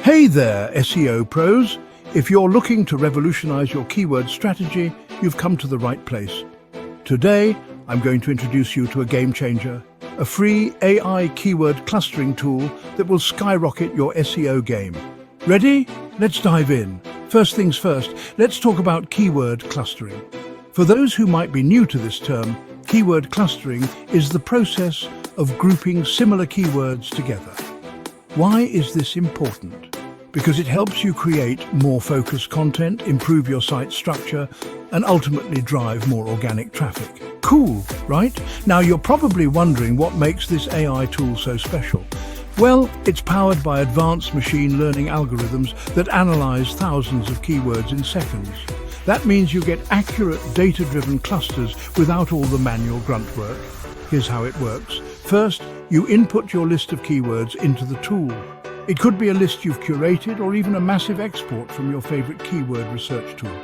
Hey there, SEO pros. If you're looking to revolutionize your keyword strategy, you've come to the right place. Today, I'm going to introduce you to a game changer, a free AI keyword clustering tool that will skyrocket your SEO game. Ready? Let's dive in. First things first, let's talk about keyword clustering. For those who might be new to this term, keyword clustering is the process of grouping similar keywords together. Why is this important? Because it helps you create more focused content, improve your site structure, and ultimately drive more organic traffic. Cool, right? Now you're probably wondering what makes this AI tool so special. Well, it's powered by advanced machine learning algorithms that analyze thousands of keywords in seconds. That means you get accurate, data-driven clusters without all the manual grunt work. Here's how it works. First, you input your list of keywords into the tool. It could be a list you've curated or even a massive export from your favorite keyword research tool.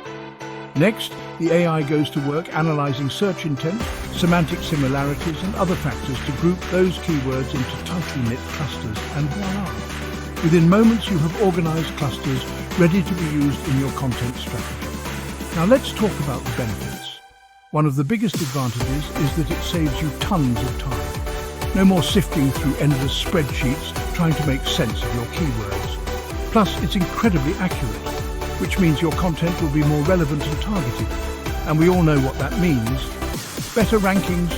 Next, the AI goes to work analyzing search intent, semantic similarities, and other factors to group those keywords into tightly knit clusters, and voila! Within moments, you have organized clusters ready to be used in your content strategy. Now let's talk about the benefits. One of the biggest advantages is that it saves you tons of time. No more sifting through endless spreadsheets trying to make sense of your keywords. Plus, it's incredibly accurate, which means your content will be more relevant and targeted. And we all know what that means: better rankings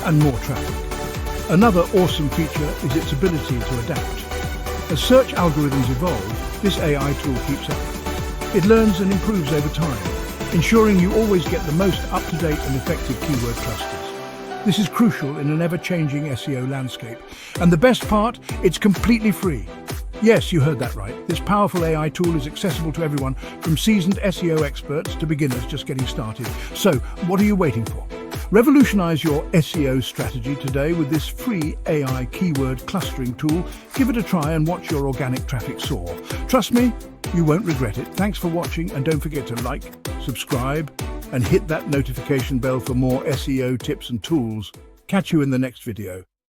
and more traffic. Another awesome feature is its ability to adapt. As search algorithms evolve, this AI tool keeps up. It learns and improves over time, ensuring you always get the most up-to-date and effective keyword clusters. This is crucial in an ever-changing SEO landscape. And the best part, it's completely free. Yes, you heard that right. This powerful AI tool is accessible to everyone, from seasoned SEO experts to beginners just getting started. So, what are you waiting for? Revolutionize your SEO strategy today with this free AI keyword clustering tool. Give it a try and watch your organic traffic soar. Trust me, you won't regret it. Thanks for watching, and don't forget to like, subscribe, and hit that notification bell for more SEO tips and tools. Catch you in the next video.